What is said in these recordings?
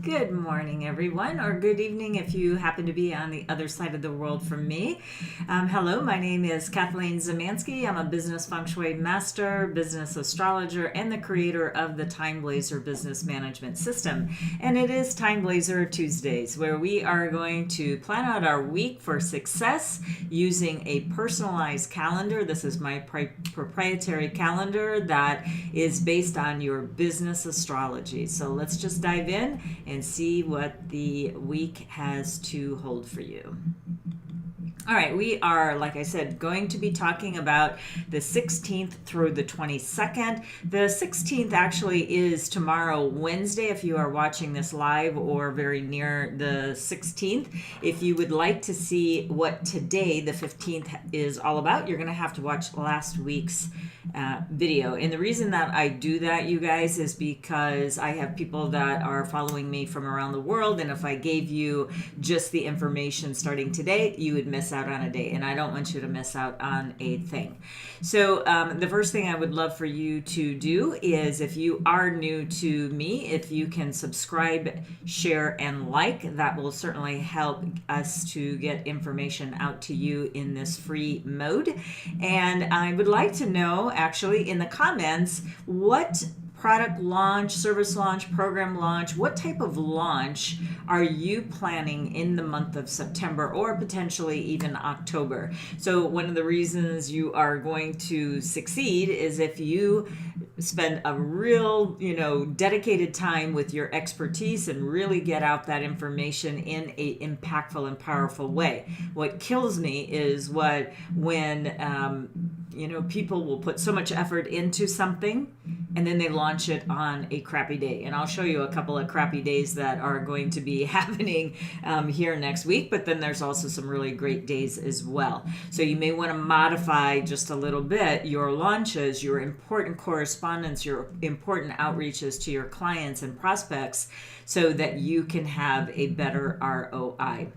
Good morning, everyone, or good evening if you happen to be on the other side of the world from me. Hello, my name is Kathleen Zemansky. I'm a business Feng Shui master, business astrologer, and the creator of the TimeBlazr business management system. And it is TimeBlazr Tuesdays, where we are going to plan out our week for success using a personalized calendar. This is my proprietary calendar that is based on your business astrology. So let's just dive in and see what the week has to hold for you. All right, we are, like I said, going to be talking about the 16th through the 22nd. The 16th actually is tomorrow, Wednesday, if you are watching this live or very near the 16th. If you would like to see what today, the 15th, is all about, you're going to have to watch last week's video. And the reason that I do that, you guys, is because I have people that are following me from around the world, and if I gave you just the information starting today, you would miss out on a day, and I don't want you to miss out on a thing. So the first thing I would love for you to do is, if you are new to me, if you can subscribe, share, and like, that will certainly help us to get information out to you in this free mode. And I would like to know, actually, in the comments, what product launch, service launch, program launch, what type of launch are you planning in the month of September or potentially even October? So one of the reasons you are going to succeed is if you spend a real, dedicated time with your expertise and really get out that information in a impactful and powerful way. What kills me is when people will put so much effort into something and then they launch it on a crappy day. And I'll show you a couple of crappy days that are going to be happening here next week, but then there's also some really great days as well. So you may want to modify just a little bit your launches, your important correspondence, your important outreaches to your clients and prospects so that you can have a better ROI.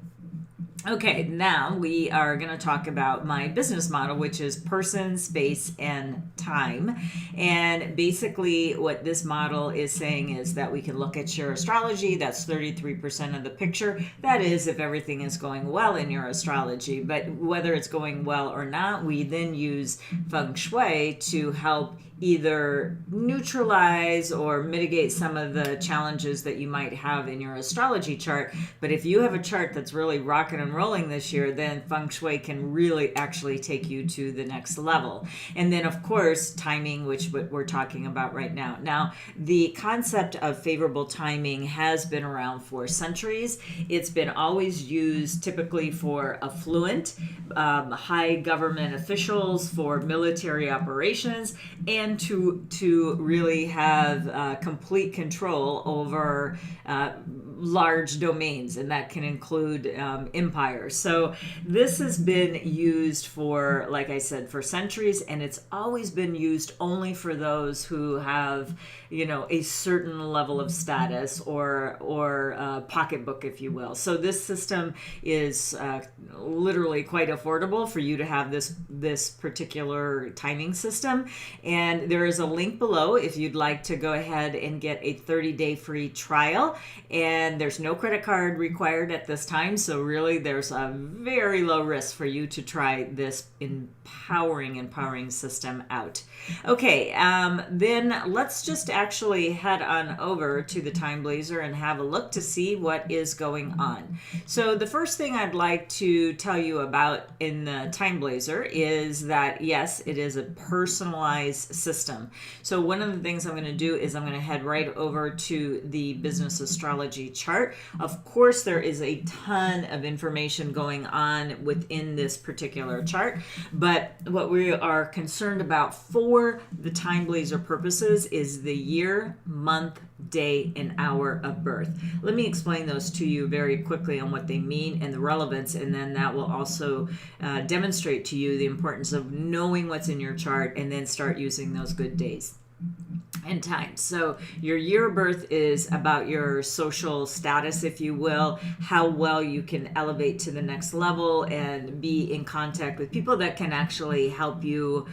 Okay, now we are going to talk about my business model, which is person, space, and time. And basically what this model is saying is that we can look at your astrology. That's 33% of the picture. That is if everything is going well in your astrology. But whether it's going well or not, we then use Feng Shui to help either neutralize or mitigate some of the challenges that you might have in your astrology chart. But if you have a chart that's really rocking and rolling this year, then Feng Shui can really actually take you to the next level. And then, of course, timing, which what we're talking about right now. Now, the concept of favorable timing has been around for centuries. It's been always used typically for affluent, high government officials, for military operations, and to really have complete control over large domains, and that can include empires. So this has been used for, like I said, for centuries, and it's always been used only for those who have, a certain level of status or pocketbook, if you will. So this system is literally quite affordable for you to have this particular timing system. And there is a link below if you'd like to go ahead and get a 30-day free trial. And there's no credit card required at this time. So really there's a very low risk for you to try this empowering system out. Okay, then let's just actually head on over to the TimeBlazr and have a look to see what is going on. So the first thing I'd like to tell you about in the TimeBlazr is that, yes, it is a personalized system. So one of the things I'm going to do is I'm going to head right over to the business astrology chart. Of course, there is a ton of information going on within this particular chart, but what we are concerned about for the TimeBlazr purposes is the year, month, day, and hour of birth. Let me explain those to you very quickly on what they mean and the relevance, and then that will also demonstrate to you the importance of knowing what's in your chart and then start using those good days. and time. So your year of birth is about your social status, if you will, how well you can elevate to the next level and be in contact with people that can actually help you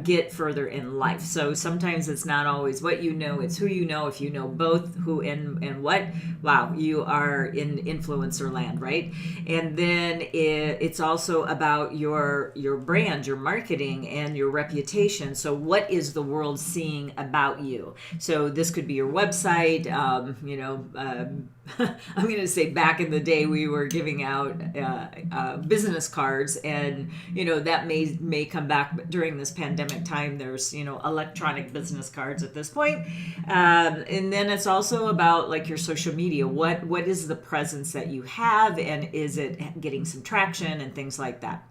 get further in life. So sometimes it's not always what you know, it's who you know. If you know both who and what, wow, you are in influencer land, right? And then it's also about your brand, your marketing, and your reputation. So what is the world seeing about you? So this could be your website. I'm going to say back in the day we were giving out business cards, and that may come back during this pandemic time. There's electronic business cards at this point, and then it's also about like your social media. What is the presence that you have, and is it getting some traction and things like that?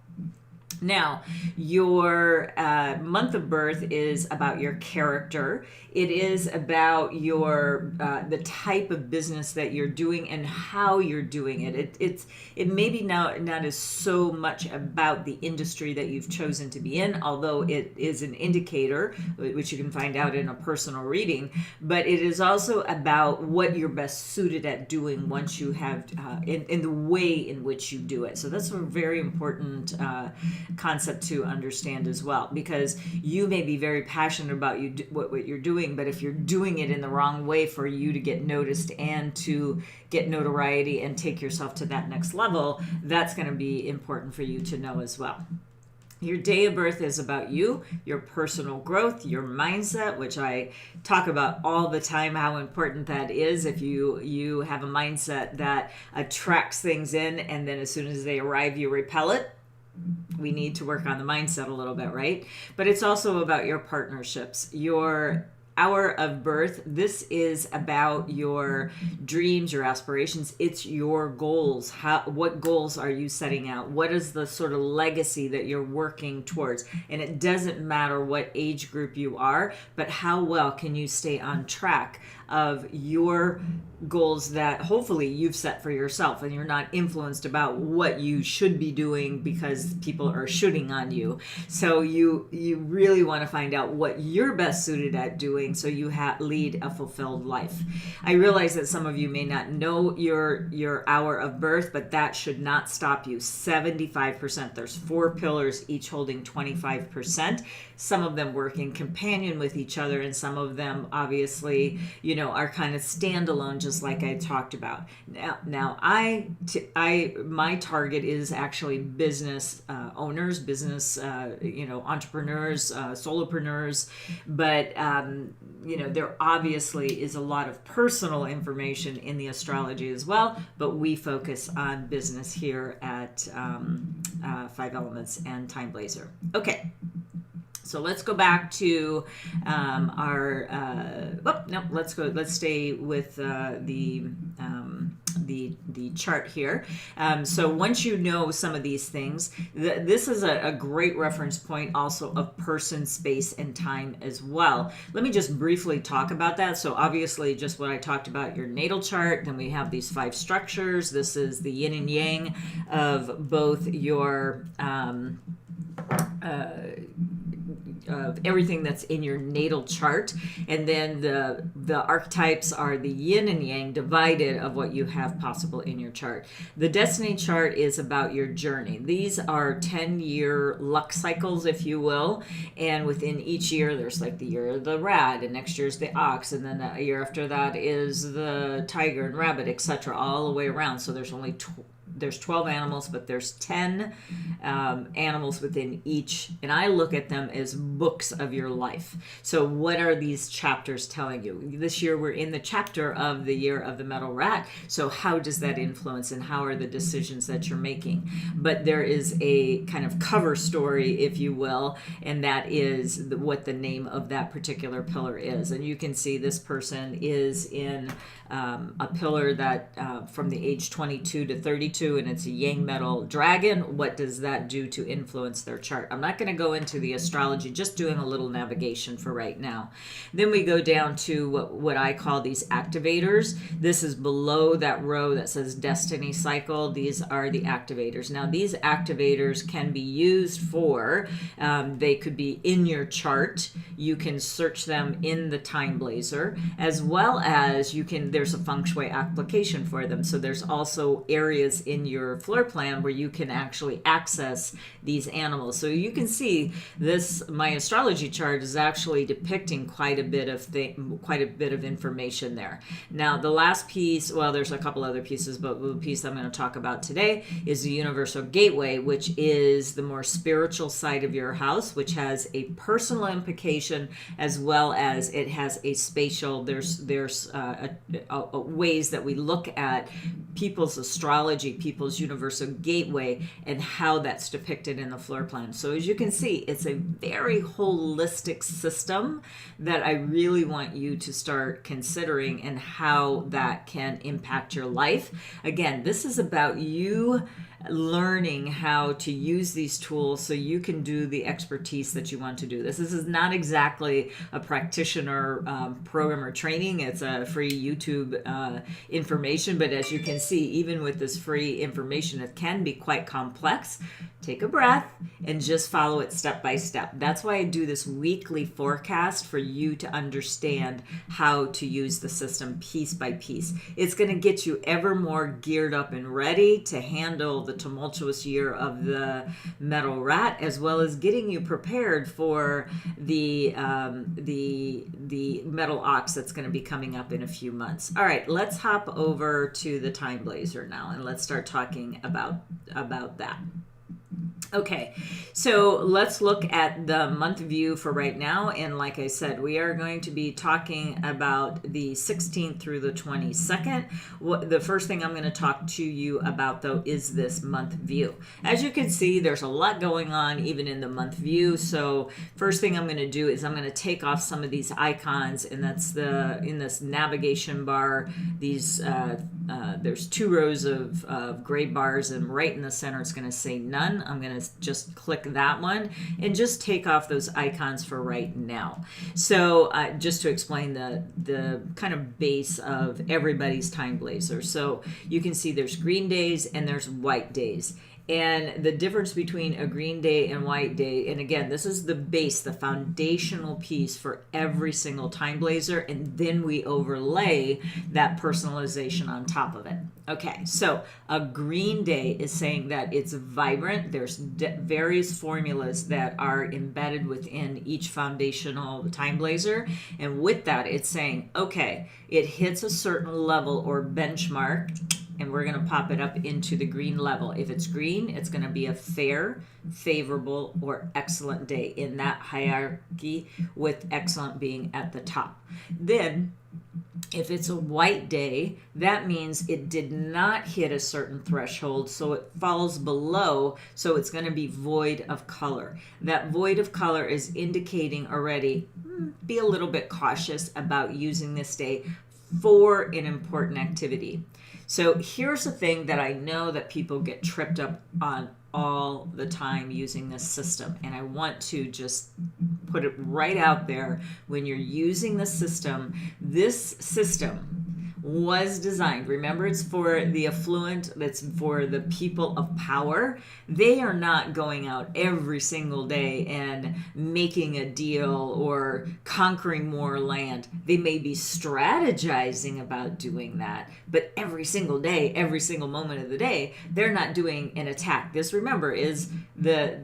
Now, your month of birth is about your character. It is about your the type of business that you're doing and how you're doing it. It may be not as so much about the industry that you've chosen to be in, although it is an indicator, which you can find out in a personal reading. But it is also about what you're best suited at doing once you have in the way in which you do it. So that's a very important concept to understand as well, because you may be very passionate about what you're doing, but if you're doing it in the wrong way for you to get noticed and to get notoriety and take yourself to that next level, that's going to be important for you to know as well. Your day of birth is about you, your personal growth, your mindset, which I talk about all the time, how important that is. If you have a mindset that attracts things in, and then as soon as they arrive, you repel it, we need to work on the mindset a little bit, right? But it's also about your partnerships, your hour of birth. This is about your dreams, your aspirations. It's your goals. What goals are you setting out? What is the sort of legacy that you're working towards? And it doesn't matter what age group you are, but how well can you stay on track of your goals that hopefully you've set for yourself, and you're not influenced about what you should be doing because people are shooting on you. So you really want to find out what you're best suited at doing so you lead a fulfilled life. I realize that some of you may not know your hour of birth, but that should not stop you. 75%. There's 4 pillars, each holding 25%. Some of them work in companion with each other, and some of them obviously, are kind of standalone, just like I talked about. Now my target is actually business owners, business, entrepreneurs, solopreneurs, but there obviously is a lot of personal information in the astrology as well, but we focus on business here at 5 Elements and TimeBlazr. Okay. So let's go back to let's stay with the chart here. So once you know some of these things, this is a great reference point also of person, space, and time as well. Let me just briefly talk about that. So obviously just what I talked about, your natal chart, then we have these 5 structures. This is the yin and yang of both your of everything that's in your natal chart, and then the archetypes are the yin and yang divided of what you have possible in your chart. The destiny chart is about your journey. These are 10-year luck cycles, if you will, and within each year there's like the year of the rat, and next year's the ox, and then a year after that is the tiger and rabbit, etc., all the way around. So there's only there's 12 animals, but there's 10 animals within each, and I look at them as books of your life. So what are these chapters telling you? This year we're in the chapter of the year of the metal rat, so how does that influence, and how are the decisions that you're making? But there is a kind of cover story, if you will, and that is what the name of that particular pillar is. And you can see this person is in a pillar that from the age 22 to 32, 2, and it's a yang metal dragon. What does that do to influence their chart? I'm not going to go into the astrology, just doing a little navigation for right now. Then we go down to what I call these activators. This is below that row that says destiny cycle. These are the activators. Now, these activators can be used for, they could be in your chart. You can search them in the TimeBlazr, as well as there's a Feng Shui application for them. So there's also areas in your floor plan where you can actually access these animals. So you can see my astrology chart is actually depicting quite a bit of information there. Now, the last piece, well, there's a couple other pieces, but the piece I'm going to talk about today is the universal gateway, which is the more spiritual side of your house, which has a personal implication, as well as it has a spatial. There's ways that we look at people's astrology, people's universal gateway, and how that's depicted in the floor plan. So as you can see, it's a very holistic system that I really want you to start considering, and how that can impact your life. Again, this is about you learning how to use these tools so you can do the expertise that you want to do. This is not exactly a practitioner program or training. It's a free YouTube information, but as you can see, even with this free information, it can be quite complex. Take a breath and just follow it step by step. That's why I do this weekly forecast, for you to understand how to use the system piece by piece. It's going to get you ever more geared up and ready to handle the tumultuous year of the metal rat, as well as getting you prepared for the metal ox that's going to be coming up in a few months. All right, let's hop over to the TimeBlazr now, and let's start talking about that. Okay, so let's look at the month view for right now. And like I said, we are going to be talking about the 16th through the 22nd. The first thing I'm going to talk to you about, though, is this month view. As you can see, there's a lot going on even in the month view. So first thing I'm going to do is I'm going to take off some of these icons, and that's in this navigation bar. These there's 2 rows of gray bars, and right in the center it's going to say none. I'm going to just click that one and just take off those icons for right now. So just to explain the kind of base of everybody's TimeBlazr. So you can see there's green days and there's white days. And the difference between a green day and white day, and again, this is the base, the foundational piece for every single TimeBlazr, and then we overlay that personalization on top of it. Okay, so a green day is saying that it's vibrant. There's various formulas that are embedded within each foundational TimeBlazr, and with that, it's saying, okay, it hits a certain level or benchmark, and we're going to pop it up into the green level. If it's green, it's going to be a fair, favorable, or excellent day in that hierarchy, with excellent being at the top. Then, if it's a white day, that means it did not hit a certain threshold, so it falls below, so it's going to be void of color. That void of color is indicating already, be a little bit cautious about using this day for an important activity. So here's the thing that I know that people get tripped up on all the time using this system, and I want to just put it right out there. When you're using the system, this system was designed, remember, it's for the affluent, it's for the people of power. They are not going out every single day and making a deal or conquering more land. They may be strategizing about doing that, but every single day, every single moment of the day, they're not doing an attack. This, remember, is the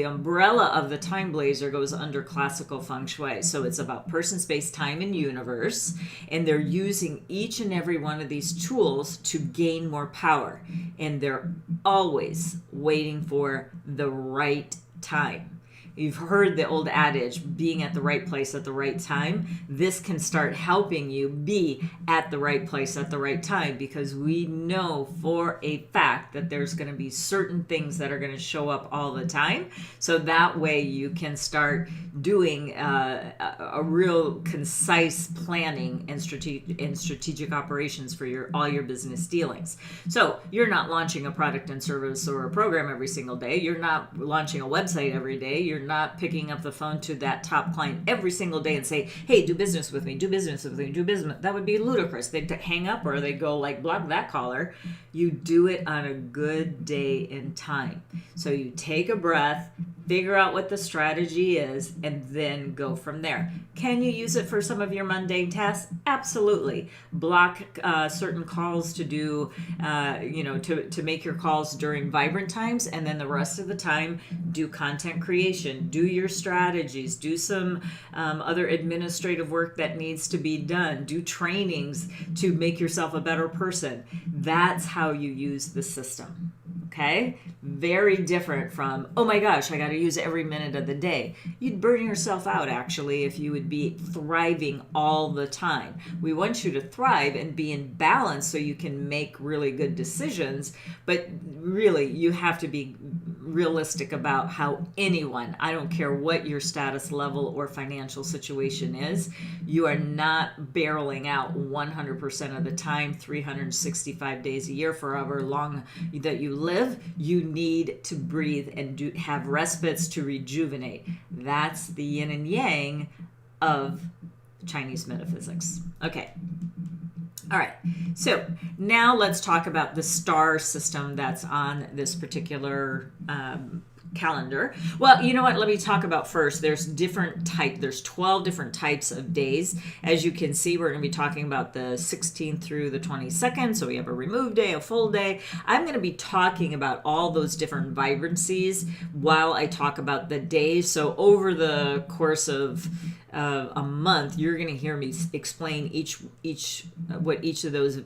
umbrella of the TimeBlazr goes under classical Feng Shui. So it's about person, space, time, and universe, and they're using each and every one of these tools to gain more power, and they're always waiting for the right time. You've heard the old adage, being at the right place at the right time. This can start helping you be at the right place at the right time, because we know for a fact that there's going to be certain things that are going to show up all the time. So that way you can start doing a real concise planning and strategic operations for all your business dealings. So you're not launching a product and service or a program every single day. You're not launching a website every day. You're not picking up the phone to that top client every single day and say, hey, do business with me, do business with me, do business. That would be ludicrous. They'd hang up, or they'd go like, block that caller. You do it on a good day and time. So you take a breath, figure out what the strategy is, and then go from there. Can you use it for some of your mundane tasks? Absolutely. Block certain calls to do, to make your calls during vibrant times, and then the rest of the time, do content creation, do your strategies, do some other administrative work that needs to be done, do trainings to make yourself a better person. That's how you use the system. Okay? Very different from, oh my gosh, I got to use every minute of the day. You'd burn yourself out, actually, if you would be thriving all the time. We want you to thrive and be in balance so you can make really good decisions. But really, you have to be realistic about how anyone, I don't care what your status level or financial situation is, you are not barreling out 100% of the time, 365 days a year, for however long that you live. You need to breathe and have respites to rejuvenate. That's the yin and yang of Chinese metaphysics. Okay. All right. So now let's talk about the star system that's on this particular calendar. Well, you know what? Let me talk about first. There's 12 different types of days. As you can see, we're going to be talking about the 16th through the 22nd. So we have a remove day, a full day. I'm going to be talking about all those different vibrancies while I talk about the days. So over the course of a month, you're going to hear me explain what each of those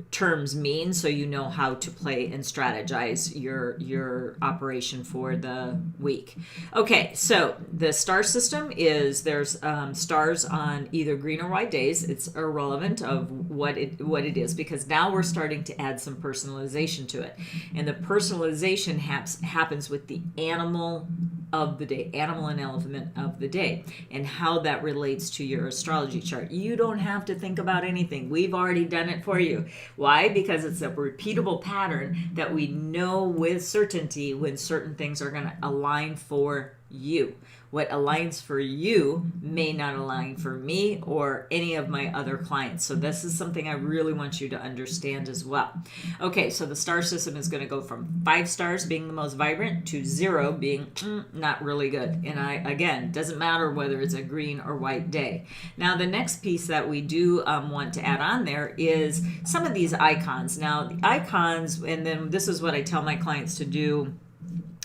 terms mean, so you know how to play and strategize your operation for the week. Okay, so the star system is, there's stars on either green or white days. It's irrelevant of what it is, because now we're starting to add some personalization to it, and the personalization happens with the animal of the day, animal and element of the day, and how that relates to your astrology chart. You don't have to think about anything. We've already done it for you. Why? Because it's a repeatable pattern that we know with certainty when certain things are going to align for you. What aligns for you may not align for me or any of my other clients. So this is something I really want you to understand as well. Okay, so the star system is going to go from 5 stars being the most vibrant to 0 being not really good. And again, doesn't matter whether it's a green or white day. Now, the next piece that we do want to add on there is some of these icons. Now, the icons, and then this is what I tell my clients to do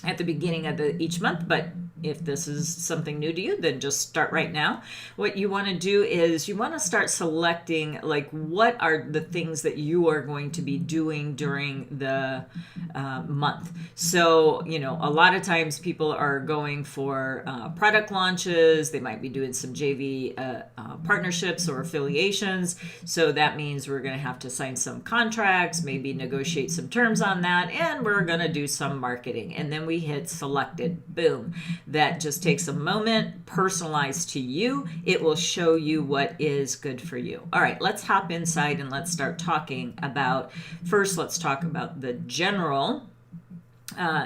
at the beginning of each month, but if this is something new to you, then just start right now. What you want to do is you want to start selecting, like, what are the things that you are going to be doing during the month. So, a lot of times people are going for product launches. They might be doing some JV partnerships or affiliations. So that means we're going to have to sign some contracts, maybe negotiate some terms on that, and we're going to do some marketing. And then we hit selected. Boom. That just takes a moment, personalized to you. It will show you what is good for you. All right, let's hop inside and let's start talking about, first let's talk about the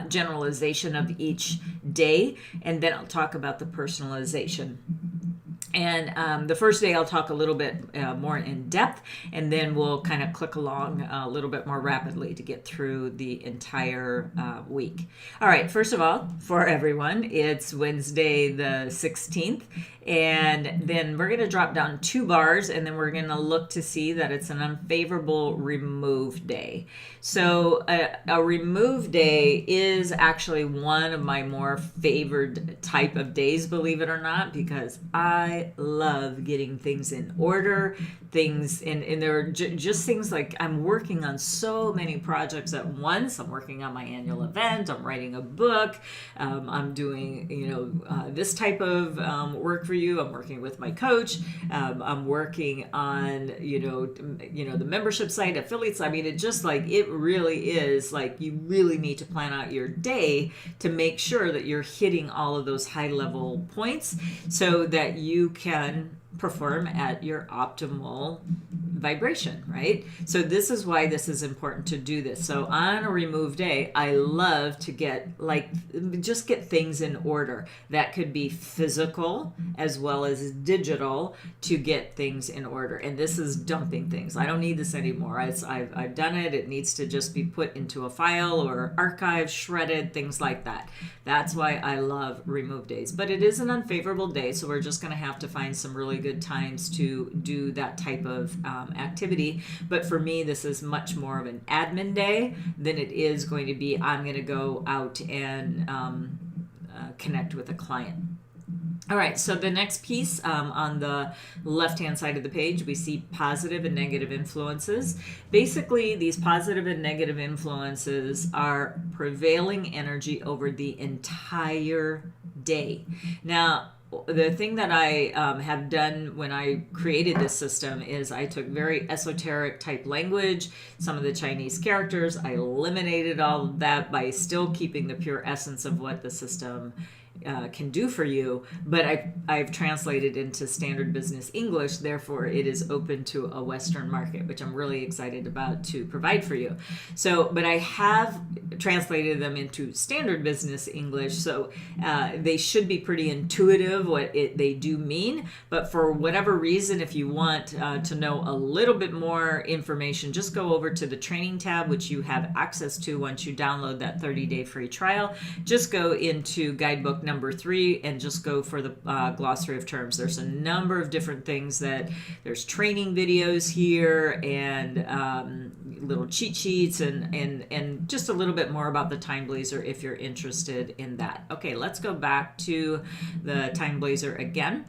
generalization of each day, and then I'll talk about the personalization. And the first day I'll talk a little bit more in depth, and then we'll kind of click along a little bit more rapidly to get through the entire week. All right, first of all, for everyone, it's Wednesday the 16th, and then we're going to drop down 2 bars, and then we're going to look to see that it's an unfavorable remove day. So a remove day is actually one of my more favored type of days, believe it or not, because I I love getting things in order, things, and there are just things like I'm working on so many projects at once. I'm working on my annual event, I'm writing a book, I'm doing, this type of work for you. I'm working with my coach. I'm working on, the membership site, affiliates. I mean, it really is like you really need to plan out your day to make sure that you're hitting all of those high level points so that you can perform at your optimal vibration, right? So this is why this is important to do this. So on a remove day, I love to get things in order. That could be physical as well as digital to get things in order. And this is dumping things. I don't need this anymore. I've done it. It needs to just be put into a file or archived, shredded, things like that. That's why I love remove days. But it is an unfavorable day, so we're just going to have to find some really good times to do that type of activity. But for me, this is much more of an admin day than it is going to be I'm going to go out and connect with a client. All right, so the next piece on the left-hand side of the page, we see positive and negative influences. Basically, these positive and negative influences are prevailing energy over the entire day. Now, the thing that I have done when I created this system is I took very esoteric type language, some of the Chinese characters, I eliminated all of that by still keeping the pure essence of what the system can do for you, but I've translated into standard business English, therefore it is open to a Western market, which I'm really excited about to provide for you. So, but I have translated them into standard business English, so they should be pretty intuitive what they do mean, but for whatever reason, if you want to know a little bit more information, just go over to the training tab, which you have access to once you download that 30-day free trial. Just go into guidebook number 3 and just go for the glossary of terms. There's a number of different things there's training videos here and little cheat sheets and just a little bit more about the TimeBlazr if you're interested in that. Okay, let's go back to the TimeBlazr again.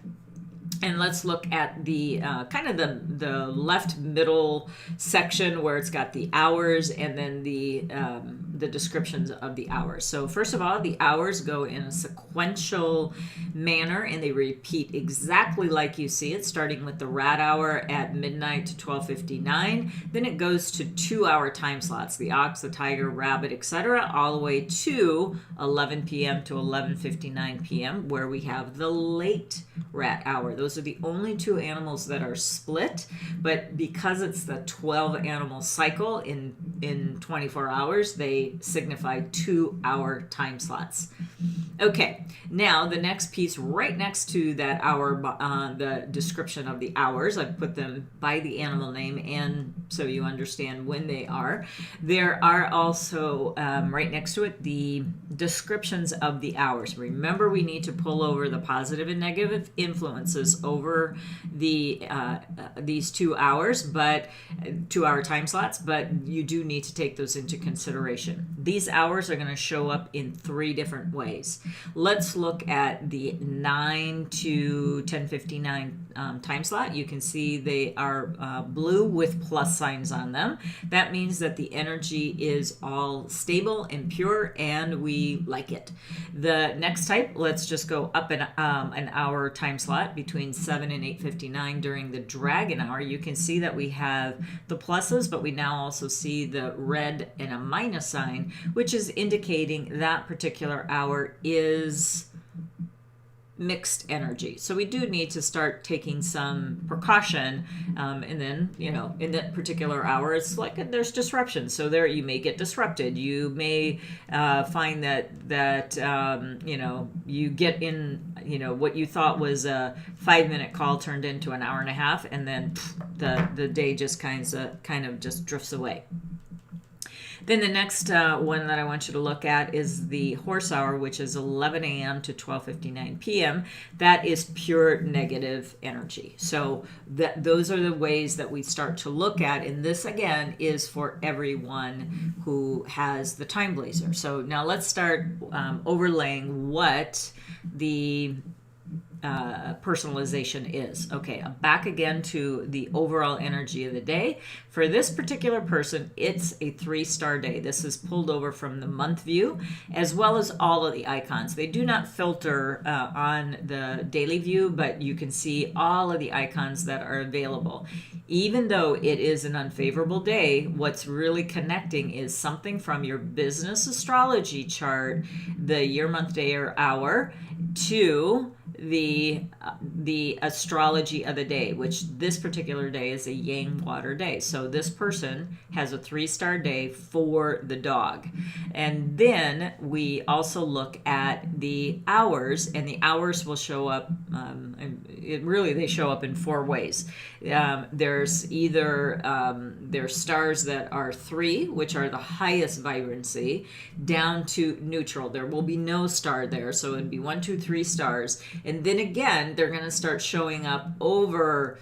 And let's look at the kind of the left middle section where it's got the hours and then the descriptions of the hours. So first of all, the hours go in a sequential manner and they repeat exactly like you see it, starting with the rat hour at midnight to 12:59. Then it goes to 2-hour time slots, the ox, the tiger, rabbit, etc., all the way to 11 p.m. to 11:59 p.m. where we have the late rat hour. Those are the only 2 animals that are split, but because it's the 12 animal cycle in 24 hours, they signify 2-hour time slots. Okay, now the next piece right next to that hour, the description of the hours, I've put them by the animal name and so you understand when they are. There are also right next to it descriptions of the hours. Remember, we need to pull over the positive and negative influences over these 2 hours, but 2-hour time slots, but you do need to take those into consideration. These hours are going to show up in 3 different ways. Let's look at the 9 to 10:59 time slot. You can see they are blue with plus signs on them. That means that the energy is all stable and pure and we like it. The next type, let's just go up an hour time slot between 7 and 8:59 during the dragon hour. You can see that we have the pluses, but we now also see the red and a minus sign, which is indicating that particular hour is mixed energy. So we do need to start taking some precaution. And then, in that particular hour, it's like there's disruption. So there you may get disrupted. You may find that you get in, what you thought was a 5-minute call turned into an hour and a half, and then the day just kind of just drifts away. Then the next one that I want you to look at is the horse hour, which is 11 a.m. to 12:59 p.m. That is pure negative energy. So those are the ways that we start to look at, and this again is for everyone who has the TimeBlazr. So now let's start overlaying what the personalization is. Okay, back again to the overall energy of the day. For this particular person, it's a 3-star day. This is pulled over from the month view, as well as all of the icons. They do not filter on the daily view, but you can see all of the icons that are available. Even though it is an unfavorable day, what's really connecting is something from your business astrology chart, the year, month, day, or hour, to the astrology of the day, which this particular day is a yang water day. So this person has a 3-star day for the dog. And then we also look at the hours, and the hours will show up, they show up in 4 ways. There's either there's stars that are 3, which are the highest vibrancy, down to neutral. There will be no star there, so it'd be 1, 2, 3 stars. And then again, they're going to start showing up over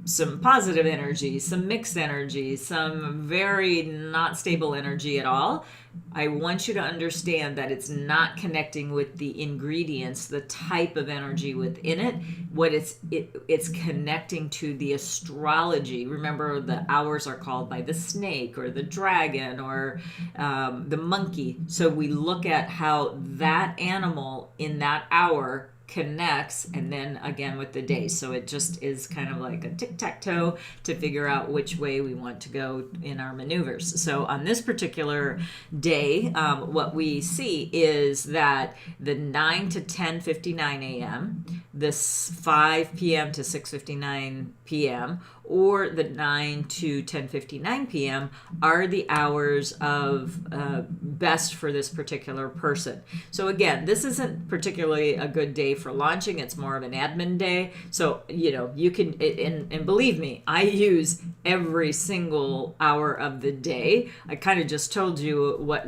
some positive energy, some mixed energy, some very not stable energy at all. I want you to understand that it's not connecting with the ingredients, the type of energy within it. What it's connecting to the astrology. Remember, the hours are called by the snake or the dragon or the monkey. So we look at how that animal in that hour connects, and then again with the day. So it just is kind of like a tic-tac-toe to figure out which way we want to go in our maneuvers. So on this particular day, what we see is that the 9 to 10:59 a.m., this 5 p.m. to 6:59 p.m., or the 9 to 10:59 p.m. are the hours of best for this particular person. So again, this isn't particularly a good day for launching. It's more of an admin day. So, you can, and believe me, I use every single hour of the day. I kind of just told you what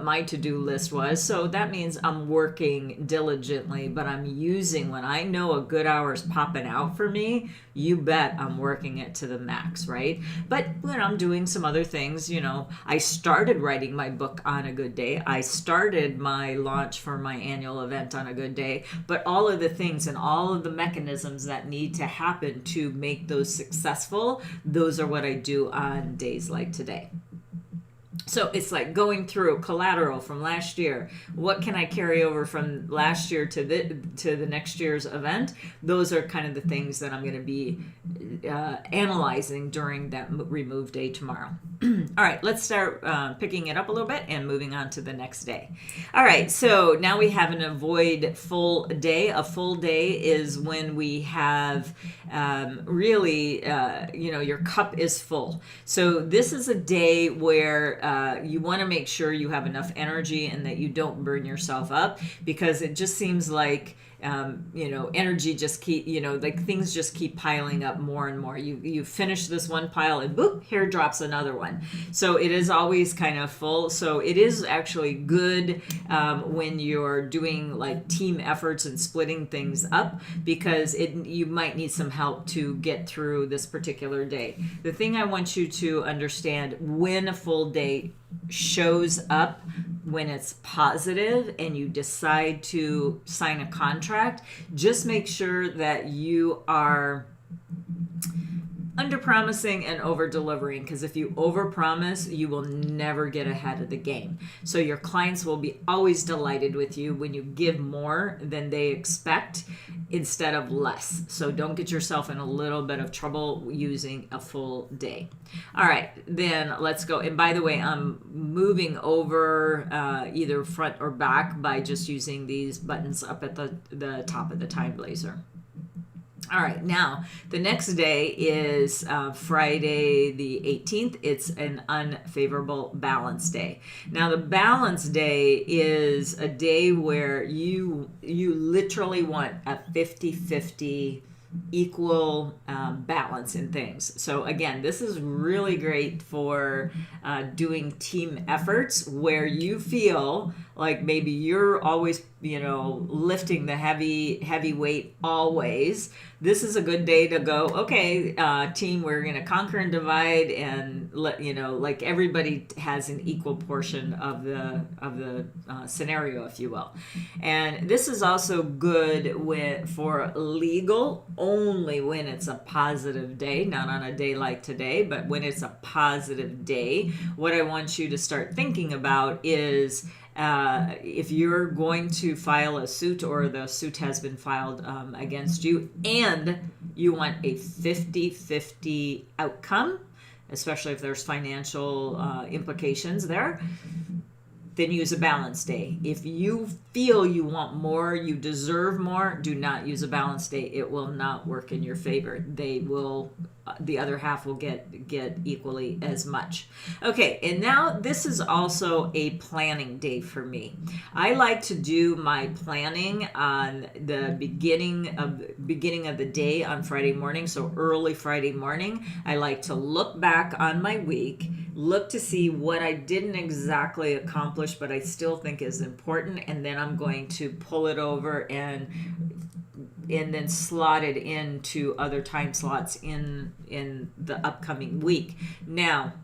my to-do list was. So that means I'm working diligently, but I'm using, when I know a good hour is popping out for me, you bet I'm working it to the max, right? But when I'm doing some other things, I started writing my book on a good day. I started my launch for my annual event on a good day. But all of the things and all of the mechanisms that need to happen to make those successful, those are what I do on days like today. So it's like going through collateral from last year. What can I carry over from last year to the next year's event? Those are kind of the things that I'm going to be analyzing during that remove day tomorrow. All right, let's start picking it up a little bit and moving on to the next day. All right, so now we have an avoid full day. A full day is when we have your cup is full. So this is a day where you want to make sure you have enough energy and that you don't burn yourself up, because it just seems like energy just things just keep piling up more and more. You finish this one pile and boop, here drops another one. So it is always kind of full. So it is actually good when you're doing like team efforts and splitting things up, because you might need some help to get through this particular day. The thing I want you to understand, when a full day shows up, when it's positive and you decide to sign a contract, just make sure that you are under-promising and over-delivering, because if you over-promise, you will never get ahead of the game. So your clients will be always delighted with you when you give more than they expect instead of less. So don't get yourself in a little bit of trouble using a full day. All right, then let's go. And by the way, I'm moving over either front or back by just using these buttons up at the top of the TimeBlazr. All right, now the next day is Friday the 18th. It's an unfavorable balance day. Now the balance day is a day where you literally want a 50-50 equal balance in things. So again, this is really great for doing team efforts where you feel like maybe you're always, lifting the heavy weight always. This is a good day to go, okay, team, we're going to conquer and divide, and let, like everybody has an equal portion of the scenario, if you will. And this is also good for legal only when it's a positive day, not on a day like today, but when it's a positive day. What I want you to start thinking about is if you're going to file a suit, or the suit has been filed against you, and you want a 50-50 outcome, especially if there's financial implications there, then use a balance day. If you feel you want more, you deserve more, do not use a balance day. It will not work in your favor. The other half will get equally as much. Okay, and now this is also a planning day for me. I like to do my planning on the beginning of the day on Friday morning, so early Friday morning. I like to look back on my week, look to see what I didn't exactly accomplish, but I still think is important, and then I'm going to pull it over and then slot it into other time slots in the upcoming week. Now,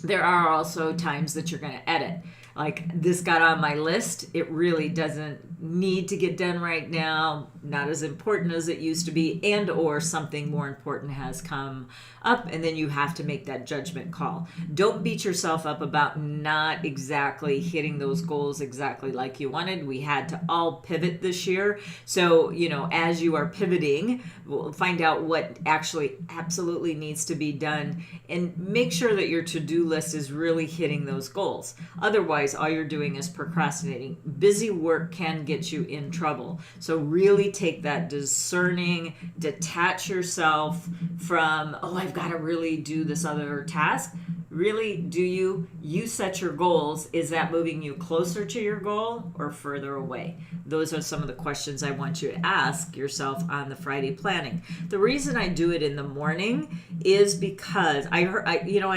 there are also times that you're going to edit. Like, this got on my list. It really doesn't need to get done right now, not as important as it used to be, and or something more important has come up, and then you have to make that judgment call. Don't beat yourself up about not exactly hitting those goals exactly like you wanted. We had to all pivot this year. So, as you are pivoting, we'll find out what actually absolutely needs to be done, and make sure that your to-do list is really hitting those goals. Otherwise, all you're doing is procrastinating. Busy work can get you in trouble. So really take that discerning, detach yourself from, I've got to really do this other task. Really, do you set your goals? Is that moving you closer to your goal or further away? Those are some of the questions I want you to ask yourself on the Friday planning. The reason I do it in the morning is because I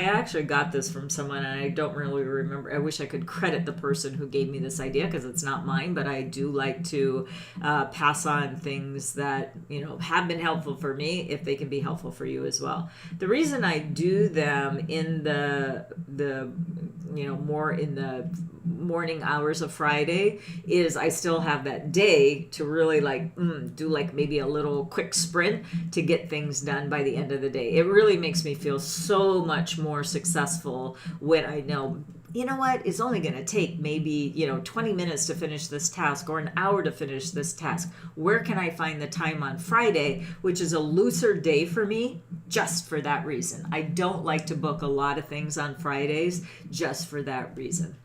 actually got this from someone, and I don't really remember. I wish I could credit the person who gave me this idea, because it's not mine, but I do like to pass on things that have been helpful for me, if they can be helpful for you as well. The reason I do them in the more in the morning hours of Friday is I still have that day to really do maybe a little quick sprint to get things done by the end of the day. It really makes me feel so much more successful when I know, it's only going to take maybe, 20 minutes to finish this task, or an hour to finish this task. Where can I find the time on Friday, which is a looser day for me, just for that reason. I don't like to book a lot of things on Fridays just for that reason.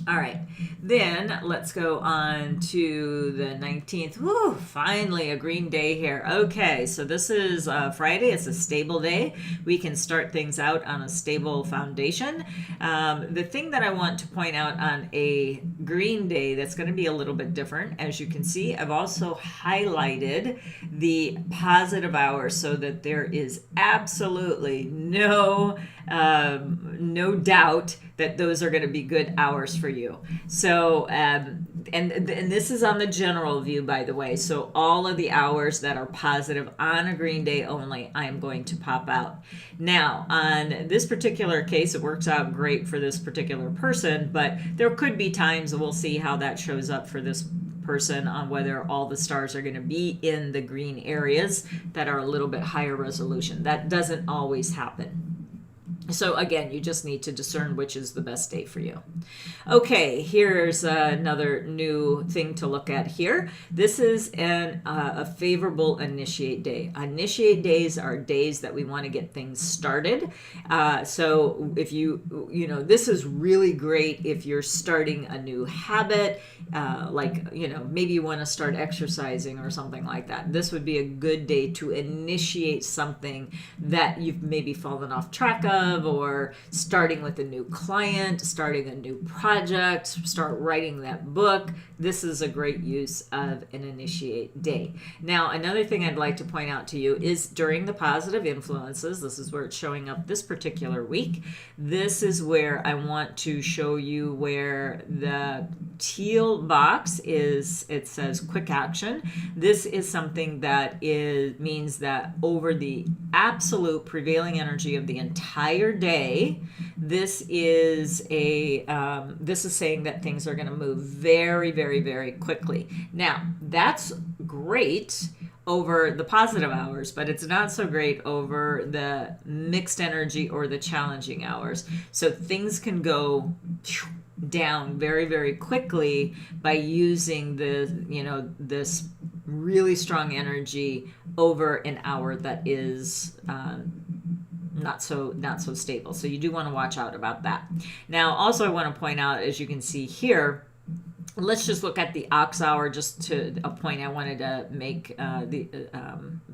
All right, then let's go on to the 19th. Woo, finally a green day here. Okay, so this is Friday. It's a stable day. We can start things out on a stable foundation. The thing that I want to point out on a green day that's going to be a little bit different, as you can see, I've also highlighted the positive hours so that there is absolutely no doubt that those are going to be good hours for you. So, and this is on the general view, by the way. So all of the hours that are positive on a green day only, I'm going to pop out. Now, on this particular case, it works out great for this particular person, but there could be times, and we'll see how that shows up for this person on whether all the stars are going to be in the green areas that are a little bit higher resolution. That doesn't always happen. So again, you just need to discern which is the best day for you. Okay, here's another new thing to look at here. This is a favorable initiate day. Initiate days are days that we want to get things started. So if this is really great if you're starting a new habit, maybe you want to start exercising or something like that. This would be a good day to initiate something that you've maybe fallen off track of, of, or starting with a new client, starting a new project, start writing that book, this is a great use of an initiate day. Now, another thing I'd like to point out to you is during the positive influences, this is where it's showing up this particular week. This is where I want to show you where the teal box is, it says quick action. This is something that means that over the absolute prevailing energy of the entire day, this is saying that things are going to move very, very, very quickly. Now, that's great over the positive hours, but it's not so great over the mixed energy or the challenging hours. So things can go down very, very quickly by using this really strong energy over an hour that is not so stable. So you do want to watch out about that. Now, also I want to point out, as you can see here, let's just look at the ox hour, just to a point I wanted to make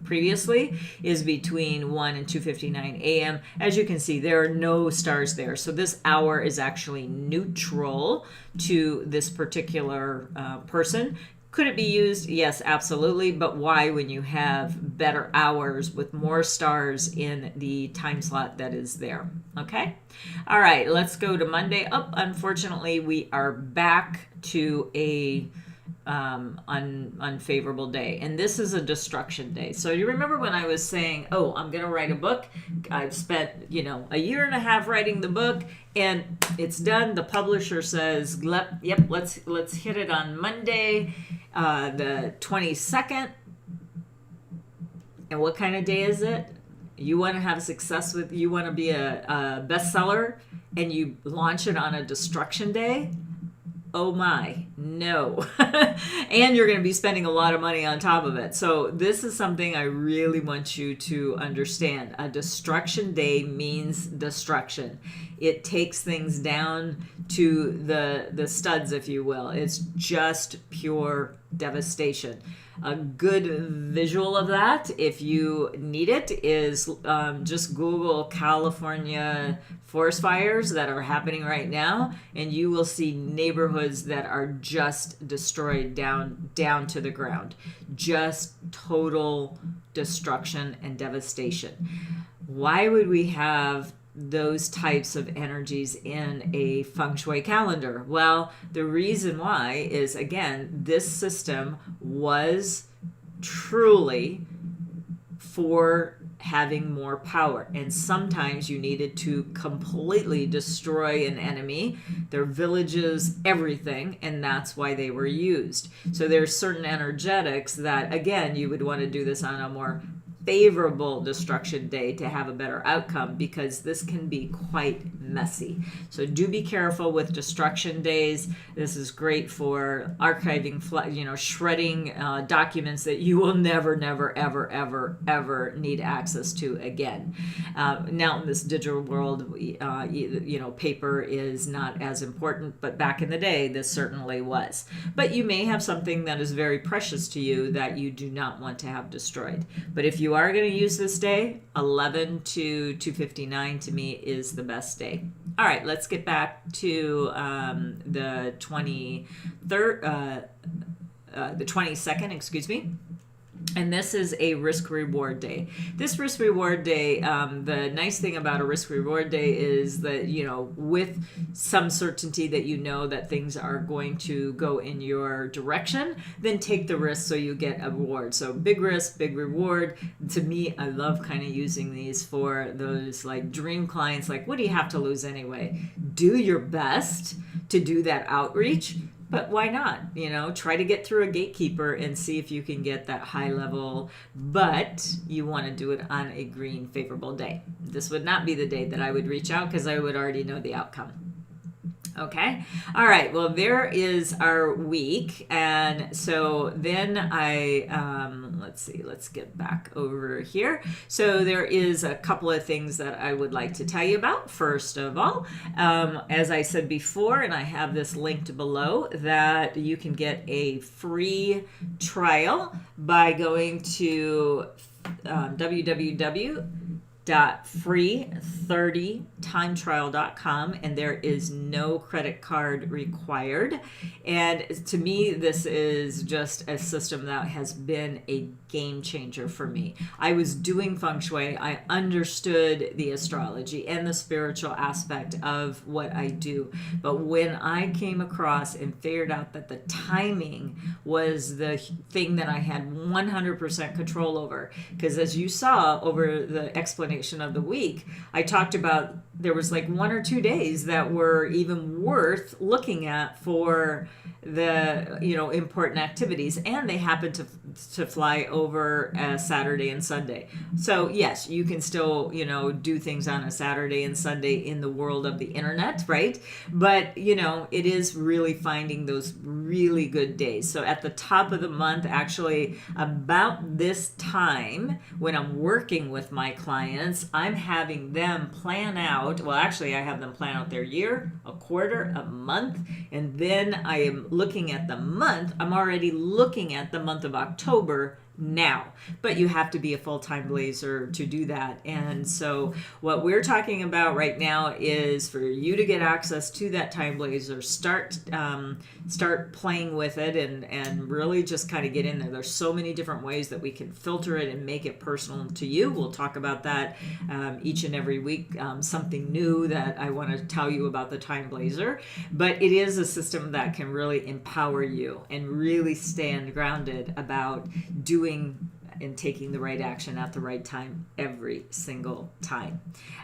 previously, is between 1 and 2:59 a.m. As you can see, there are no stars there. So this hour is actually neutral to this particular person. Could it be used? Yes, absolutely. But why when you have better hours with more stars in the time slot that is there? Okay. All right, let's go to Monday. Unfortunately, we are back to a unfavorable day, and this is a destruction day. So you remember when I was saying, oh, I'm gonna write a book, I've spent a year and a half writing the book and it's done. The publisher says, yep, let's hit it on Monday, the 22nd. And what kind of day is it? You want to have success you want to be a bestseller, and you launch it on a destruction day? Oh my, no. And you're going to be spending a lot of money on top of it. So this is something I really want you to understand. A destruction day means destruction. It takes things down to the studs, if you will. It's just pure devastation. A good visual of that, if you need it, is just Google California forest fires that are happening right now, and you will see neighborhoods that are just destroyed down to the ground. Just total destruction and devastation. Why would we have those types of energies in a Feng Shui calendar? Well, the reason why is, again, this system was truly for having more power, and sometimes you needed to completely destroy an enemy, their villages, everything, and that's why they were used. So there's certain energetics that, again, you would want to do this on a more favorable destruction day to have a better outcome, because this can be quite messy. So do be careful with destruction days. This is great for archiving, shredding documents that you will never, ever, ever need access to again. Now in this digital world, paper is not as important, but back in the day, this certainly was. But you may have something that is very precious to you that you do not want to have destroyed. But if you are going to use this day, 11 to 2:59 to me is the best day. All right, let's get back to the 22nd, excuse me. And this is a risk-reward day. This risk-reward day, the nice thing about a risk-reward day is that, with some certainty that that things are going to go in your direction, then take the risk so you get a reward. So big risk, big reward. To me, I love kind of using these for those like dream clients, like, what do you have to lose anyway? Do your best to do that outreach. But why not? Try to get through a gatekeeper and see if you can get that high level, but you want to do it on a green favorable day. This would not be the day that I would reach out, because I would already know the outcome. Okay. All right. Well, there is our week. And so then let's see, let's get back over here. So there is a couple of things that I would like to tell you about. First of all, as I said before, and I have this linked below, that you can get a free trial by going to www.free30timetrial.com, and there is no credit card required. And to me, this is just a system that has been a game changer for me. I was doing Feng Shui, I understood the astrology and the spiritual aspect of what I do, but when I came across and figured out that the timing was the thing that I had 100% control over, because as you saw over the explanation of the week, I talked about there was like 1 or 2 days that were even worth looking at for the important activities, and they happened to fly over Saturday and Sunday. So yes, you can still do things on a Saturday and Sunday in the world of the internet, right? But it is really finding those really good days. So at the top of the month, actually about this time when I'm working with my clients, I'm having them plan out, well actually I have them plan out their year, a quarter, a month, and then I am looking at the month. I'm already looking at the month of October now, but you have to be a full-time blazer to do that. And so what we're talking about right now is for you to get access to that TimeBlazr, start playing with it and really just kind of get in there. There's so many different ways that we can filter it and make it personal to you. We'll talk about that each and every week, something new that I want to tell you about the TimeBlazr. But it is a system that can really empower you and really stand grounded about doing and taking the right action at the right time every single time.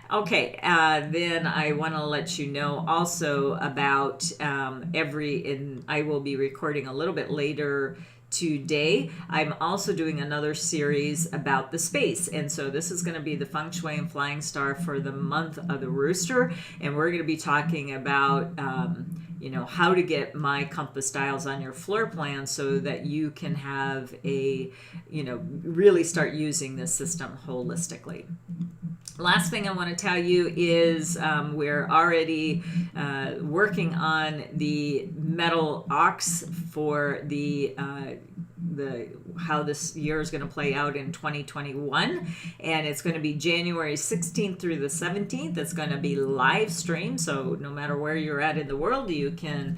Okay, then I want to let you know also about I will be recording a little bit later today. I'm also doing another series about the space, and so this is going to be the Feng Shui and Flying Star for the month of the Rooster, and we're going to be talking about how to get my compass dials on your floor plan so that you can have really start using this system holistically. Last thing I want to tell you is we're already working on the metal ox for the how this year is going to play out in 2021, and it's going to be January 16th through the 17th. It's going to be live stream, so no matter where you're at in the world, you can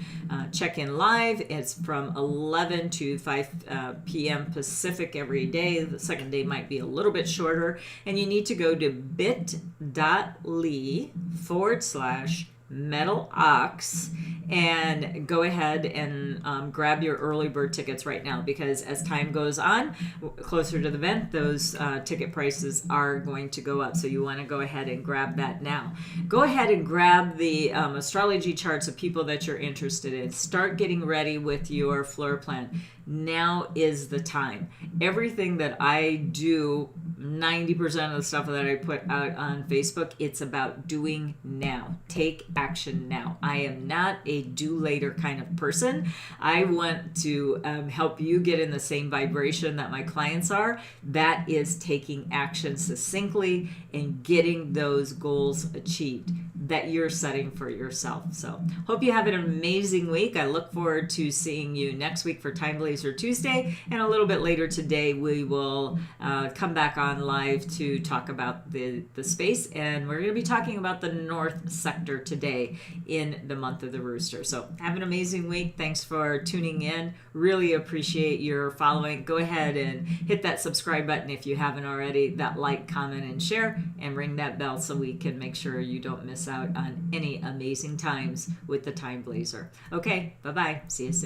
check in live. It's from 11 to 5 p.m. Pacific every day. The second day might be a little bit shorter, and you need to go to bit.ly/metal ox and go ahead and grab your early bird tickets right now, because as time goes on closer to the event, those ticket prices are going to go up, so you want to go ahead and grab that now. Go ahead and grab the astrology charts of people that you're interested in. Start getting ready with your floor plan. Now is the time. Everything that I do, 90% of the stuff that I put out on Facebook, it's about doing now. Take action now. I am not a do later kind of person. I want to help you get in the same vibration that my clients are. That is taking action succinctly and getting those goals achieved that you're setting for yourself. So hope you have an amazing week. I look forward to seeing you next week for TimeBlazr Tuesday, and a little bit later today we will come back on live to talk about the space, and we're going to be talking about the North Sector today in the month of the Rooster. So have an amazing week. Thanks for tuning in. Really appreciate your following. Go ahead and hit that subscribe button if you haven't already, that like, comment, and share, and ring that bell so we can make sure you don't miss out on any amazing times with the TimeBlazr. Okay, bye-bye. See you soon.